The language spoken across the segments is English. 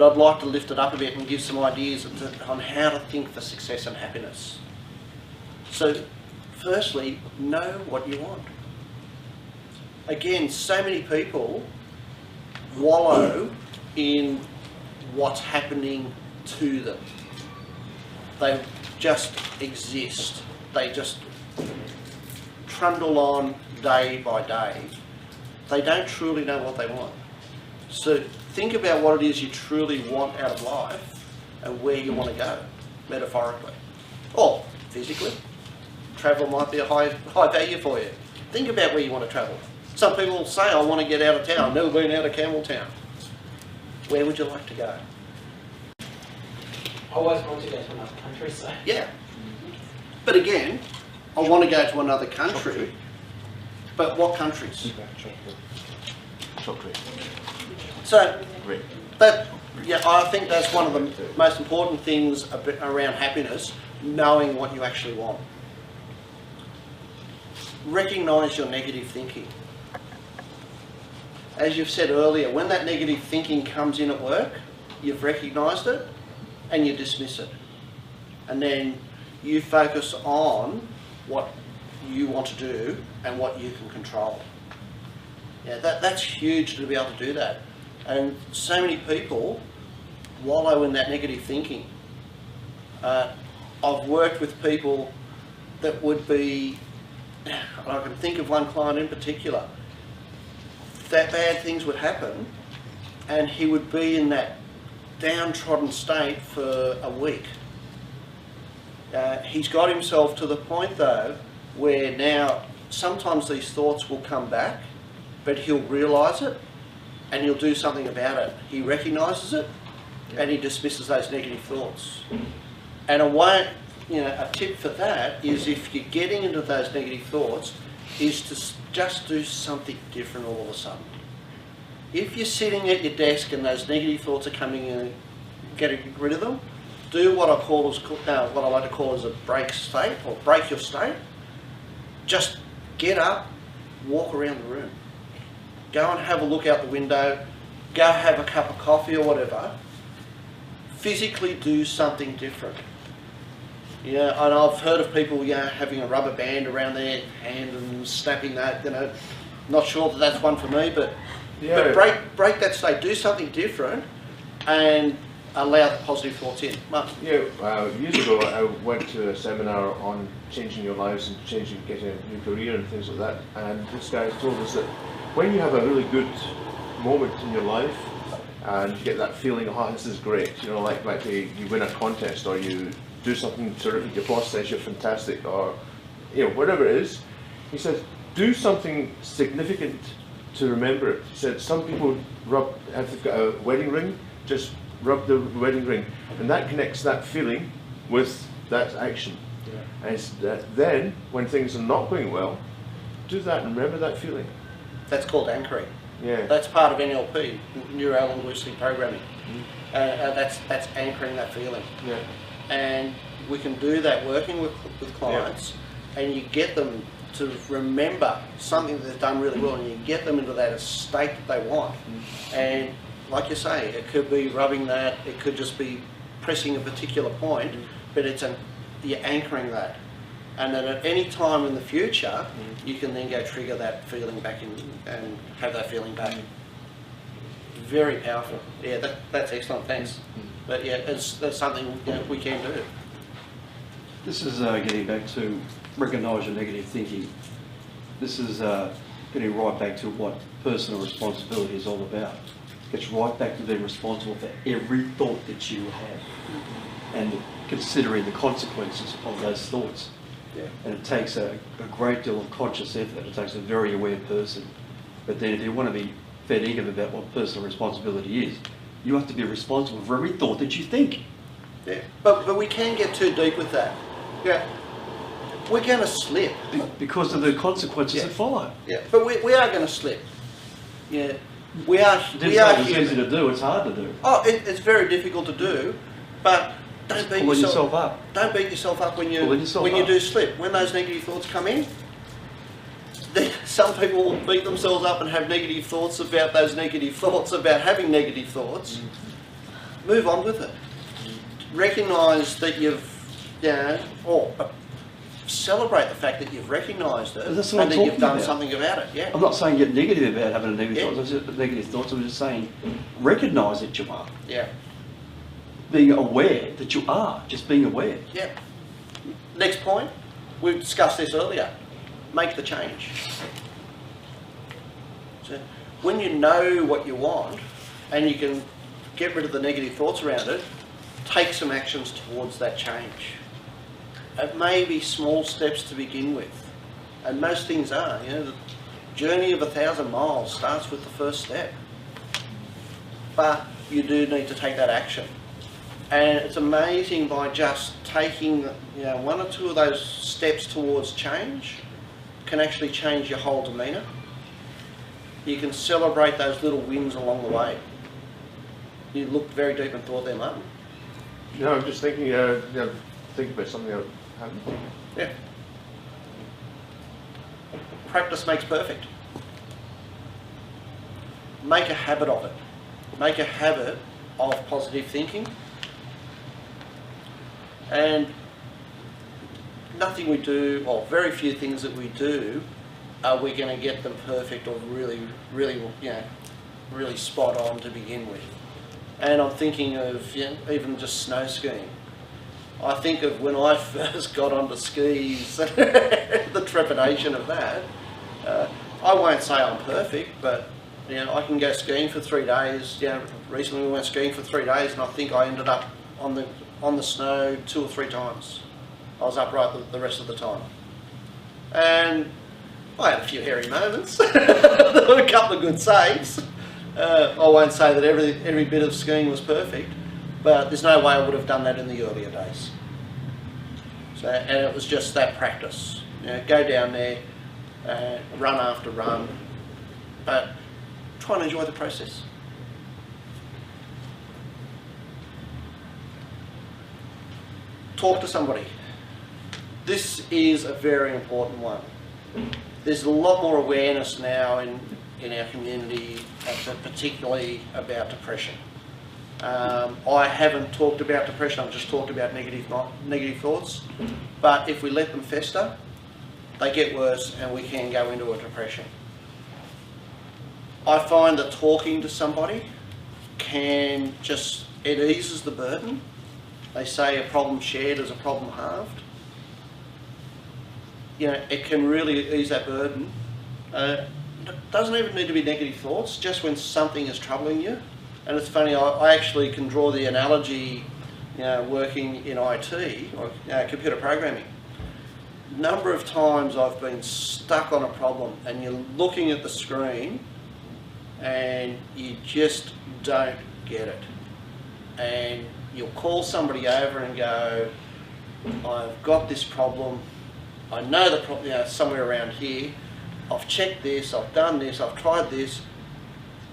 but I'd like to lift it up a bit and give some ideas on how to think for success and happiness. So, firstly, know what you want. Again, so many people wallow in what's happening to them. They just exist. They just trundle on day by day. They don't truly know what they want. So think about what it is you truly want out of life and where you want to go, metaphorically. Or physically. Travel might be a high value for you. Think about where you want to travel. Some people say, I want to get out of town. I've never been out of Campbelltown. Where would you like to go? I always want to go to another country, so... Yeah. But again, I want to go to another country. But what countries? Chocolate. So, that, yeah, I think that's one of the most important things around happiness, knowing what you actually want. Recognise your negative thinking. As you've said earlier, when that negative thinking comes in at work, you've recognised it and you dismiss it. And then you focus on what you want to do and what you can control. Yeah, that's huge to be able to do that. And so many people wallow in that negative thinking. I've worked with people that would be, I can think of one client in particular, that bad things would happen and he would be in that downtrodden state for a week. He's got himself to the point though where now sometimes these thoughts will come back, but he'll realise it and he'll do something about it. He recognises it and he dismisses those negative thoughts. And a tip for that is, if you're getting into those negative thoughts, is to just do something different all of a sudden. If you're sitting at your desk and those negative thoughts are coming in, getting rid of them, do what I like to call as a break state, or break your state. Just get up, walk around the room. Go and have a look out the window, go have a cup of coffee or whatever. Physically do something different. Yeah, and I've heard of people, having a rubber band around their hand and snapping that. Not sure that that's one for me, but break that state. Do something different, and allow the positive thoughts in. Mark? Yeah, years ago I went to a seminar on changing your lives and getting a new career and things like that. And this guy told us that when you have a really good moment in your life and you get that feeling, oh, this is great, like you win a contest or you do something terrific, your boss says you're fantastic, or whatever it is, he says, do something significant to remember it. He said some people if they've got a wedding ring, just rub the wedding ring, and that connects that feeling with that action. Yeah. And then when things are not going well, do that and remember that feeling. That's called anchoring. Yeah. That's part of NLP, neuro-linguistic programming. That's anchoring that feeling. Yeah. And we can do that working with clients, and you get them to remember something that they've done really well, and you get them into that state that they want. And like you say, it could be rubbing that, it could just be pressing a particular point, but you're anchoring that. And then at any time in the future, you can then go trigger that feeling back in and have that feeling back. Very powerful. Yeah, that's excellent, thanks. But yeah, that's something we can do. This is getting back to recognise your negative thinking. This is getting right back to what personal responsibility is all about. Gets right back to being responsible for every thought that you have and considering the consequences of those thoughts. Yeah. And it takes a great deal of conscious effort. It takes a very aware person. But then if you want to be fair dinkum about what personal responsibility is, you have to be responsible for every thought that you think. Yeah, but we can get too deep with that. Yeah, we're going to slip. Because of the consequences that follow. Yeah, but we are going to slip. Yeah, we are human. It's easy to do, it's hard to do. Oh, it's very difficult to do, but don't beat yourself up. Don't beat yourself up when you do slip. When those negative thoughts come in, some people will beat themselves up and have negative thoughts about those negative thoughts, about having negative thoughts. move on with it. Recognise that you've, or celebrate the fact that you've recognised it and That's what I'm that you've talking done about. something about it. Yeah. I'm not saying get negative about having a negative Yeah. thoughts. I'm just saying recognise that you are. Yeah. Being aware that you are. Just being aware. Yeah. Next point, we discussed this earlier. Make the change. So when you know what you want and you can get rid of the negative thoughts around it, take some actions towards that change. It may be small steps to begin with, and most things are. The journey of 1,000 miles starts with the first step. But you do need to take that action. And it's amazing by just taking one or two of those steps towards change can actually change your whole demeanour. You can celebrate those little wins along the way. You looked very deep and thought there, Martin. No, I'm just thinking, think about something that happened. Yeah. Practice makes perfect. Make a habit of it. Make a habit of positive thinking. And nothing we do, or very few things that we do, are we going to get them perfect or really spot on to begin with. And I'm thinking of even just snow skiing. I think of when I first got onto skis, the trepidation of that. I won't say I'm perfect, but I can go skiing for 3 days. Recently we went skiing for 3 days, and I think I ended up on the snow 2 or 3 times. I was upright the rest of the time, and I had a few hairy moments. There were a couple of good saves. I won't say that every bit of skiing was perfect, but there's no way I would have done that in the earlier days. And it was just that practice. Go down there, run after run, but try and enjoy the process. Talk to somebody. This is a very important one. There's a lot more awareness now in our community, particularly about depression. I haven't talked about depression, I've just talked about negative thoughts. But if we let them fester, they get worse and we can go into a depression. I find that talking to somebody it eases the burden. They say a problem shared is a problem halved. It can really ease that burden. It doesn't even need to be negative thoughts, just when something is troubling you. And it's funny, I actually can draw the analogy, working in IT, or computer programming. Number of times I've been stuck on a problem and you're looking at the screen and you just don't get it. And you'll call somebody over and go, I've got this problem, I know the problem, somewhere around here, I've checked this, I've done this, I've tried this,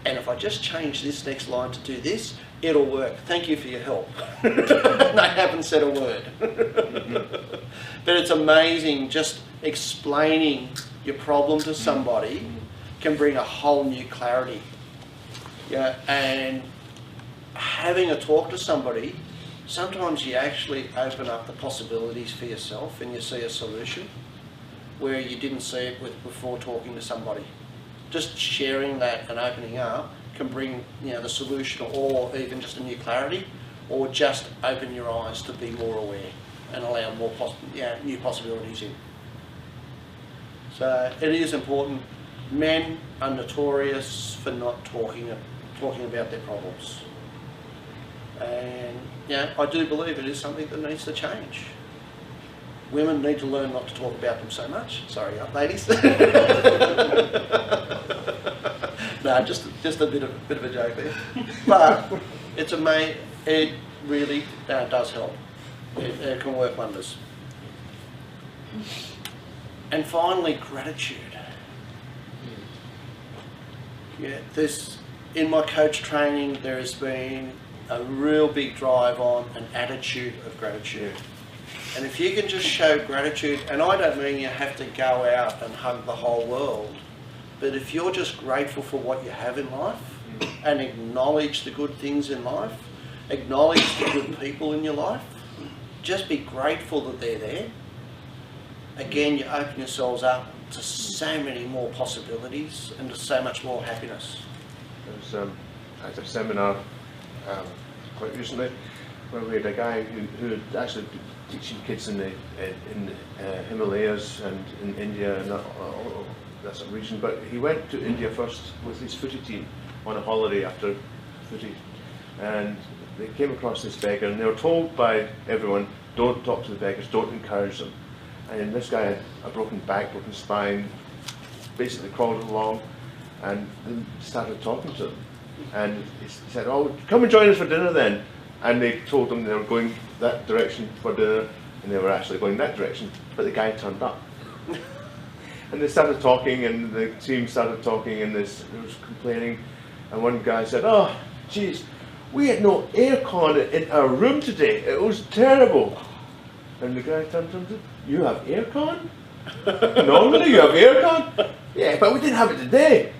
and if I just change this next line to do this, it'll work. Thank you for your help. They haven't said a word. But it's amazing, just explaining your problem to somebody can bring a whole new clarity. And having a talk to somebody, sometimes you actually open up the possibilities for yourself and you see a solution where you didn't see it before talking to somebody. Just sharing that and opening up can bring the solution, or even just a new clarity, or just open your eyes to be more aware and allow more new possibilities in. So it is important. Men are notorious for not talking about their problems. And I do believe it is something that needs to change. Women need to learn not to talk about them so much. Sorry, ladies. No, just a bit of a joke there. But it really does help. It can work wonders. And finally, gratitude. In my coach training, there has been a real big drive on an attitude of gratitude. And if you can just show gratitude, and I don't mean you have to go out and hug the whole world, but if you're just grateful for what you have in life and acknowledge the good things in life, Acknowledge the good people in your life. Just be grateful that they're there. Again, you open yourselves up to so many more possibilities and to so much more happiness. There was at a seminar quite recently where we had a guy who had actually been teaching kids in the Himalayas and in India and that sort of region, but he went to India first with his footy team on a holiday after footy, and they came across this beggar, and they were told by everyone, don't talk to the beggars, don't encourage them. And this guy had a broken back, broken spine, basically crawled along, and then started talking to them. And he said, oh, come and join us for dinner then. And they told them they were going that direction for dinner, and they were actually going that direction, but the guy turned up. And they started talking, and the team started talking, and they was complaining, and one guy said, oh, geez, we had no aircon in our room today, it was terrible. And the guy turned to him and said, you have aircon? Normally you have aircon? Yeah, but we didn't have it today.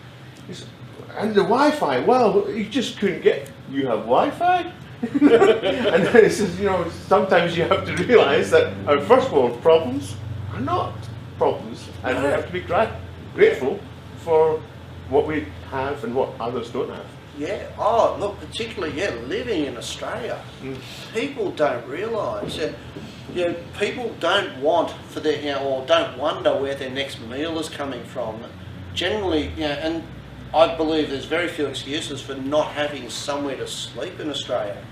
He said, and the Wi-Fi, well, you just couldn't get, you have Wi-Fi? And then he says, you know, sometimes you have to realise that our first world problems are not problems, and we have to be grateful for what we have and what others don't have. Yeah, oh look, particularly, yeah, living in Australia, people don't realise that, you know, people don't want for their, you know, or don't wonder where their next meal is coming from. Generally, you know, and I believe there's very few excuses for not having somewhere to sleep in Australia.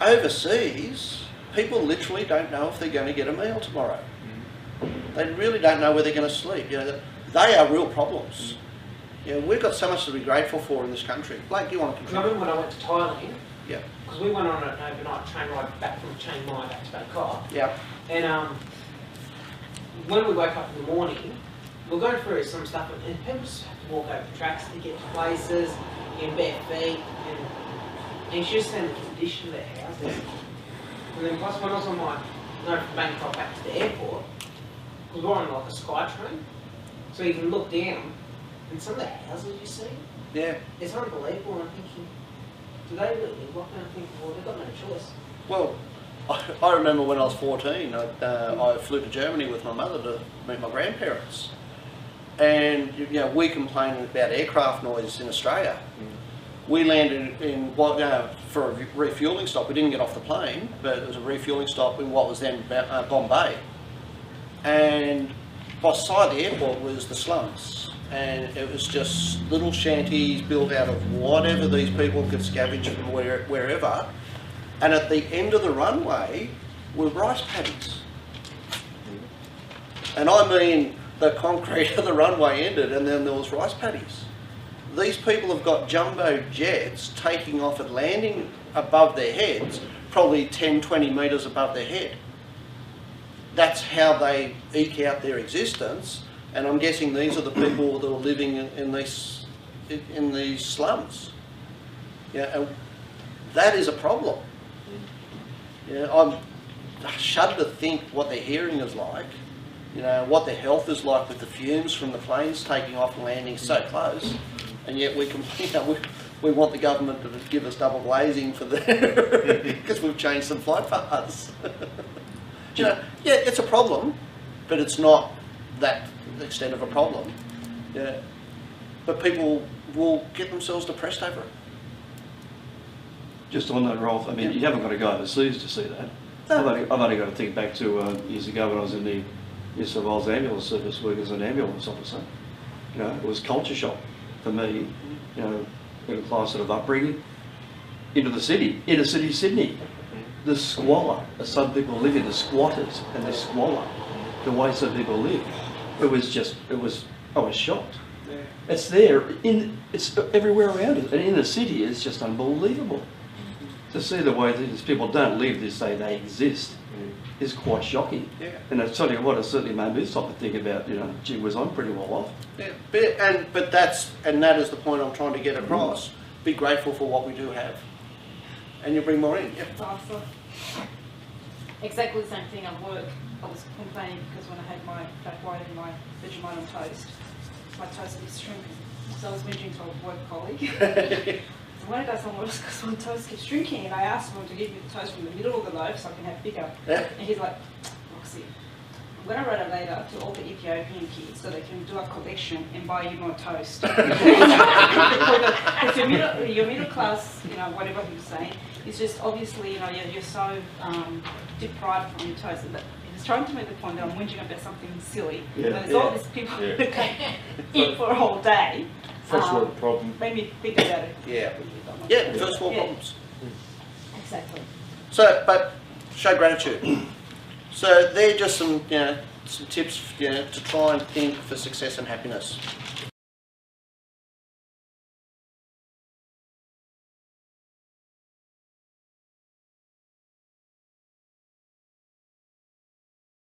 Overseas, people literally don't know if they're going to get a meal tomorrow. They really don't know where they're going to sleep. You know, they are real problems. You know, we've got so much to be grateful for in this country. Blake, do you want to contribute? I remember when I went to Thailand, Yeah. because we went on an overnight train ride back from Chiang Mai back to Bangkok. Yeah. And when we woke up in the morning, we're going through some stuff, and people just have to walk over the tracks to get to places in bare feet, and it's just in the condition of their houses. And then plus when I was on my, from Bangkok back to the airport, because we're on like a sky train, so you can look down, and some of the houses you see, Yeah. it's unbelievable, and I'm thinking, do they really live like that? I'm thinking, well, they've got no choice. Well, I remember when I was 14, I flew to Germany with my mother to meet my grandparents. And you know, we complain about aircraft noise in Australia. We landed in for a refuelling stop. We didn't get off the plane, but it was a refuelling stop in what was then Bombay. And beside the airport was the slums, and it was just little shanties built out of whatever these people could scavenge from wherever. And at the end of the runway were rice paddies. And I mean, the concrete of the runway ended, and then there was rice paddies. These people have got jumbo jets taking off and landing above their heads, probably 10, 20 metres above their head. That's how they eke out their existence, and I'm guessing these are the people that are living in these slums. Yeah, and that is a problem. Yeah, I'm shudder to think what their hearing is like. You know, what their health is like with the fumes from the planes taking off and landing so close, and yet we want the government to give us double glazing for the because we've changed some flight paths. You know, yeah, it's a problem, but it's not that extent of a problem. Yeah, but people will get themselves depressed over it. Just on that, Rolf, I mean, you haven't got to go overseas to see that. No. I've only got to think back to years ago when I was in the New South Wales Ambulance Service working as an ambulance officer. You know, it was culture shock for me, you know, in a class sort of upbringing, into the city, inner city Sydney. The squalor, as some people live in, the squatters and the squalor, the way some people live. I was shocked. Yeah. It's there, it's everywhere around us, and in the city it's just unbelievable. To see the way these people don't live, they say they exist, is quite shocking. Yeah. And I tell you what, it certainly made me stop and think about, you know, gee whiz, I'm pretty well off. Yeah, but that is the point I'm trying to get across. Be grateful for what we do have, and you bring more in. Yep. Exactly the same thing at work. I was complaining because when I had my flat white and my Vegemite on toast, my toast was shrinking. So I was mentioning to a work colleague. I wanted to ask someone else because my toast keeps shrinking, and I asked him to give me the toast from the middle of the loaf so I can have bigger. Yeah. And he's like, Roxy, I'm going to write a letter to all the Ethiopian kids so they can do a collection and buy you more toast. Because your middle class, you know, whatever he was saying, it's just obviously, you know, you're so deprived from your toast. But he was trying to make the point that I'm whinging about something silly. Yeah. But there's all these people Yeah. who can eat for a whole day. First world problem. Made me think about it. Yeah. Yeah, first world Yeah. problems. Exactly. So, but show gratitude. So they're just some, you know, some tips, you know, to try and think for success and happiness.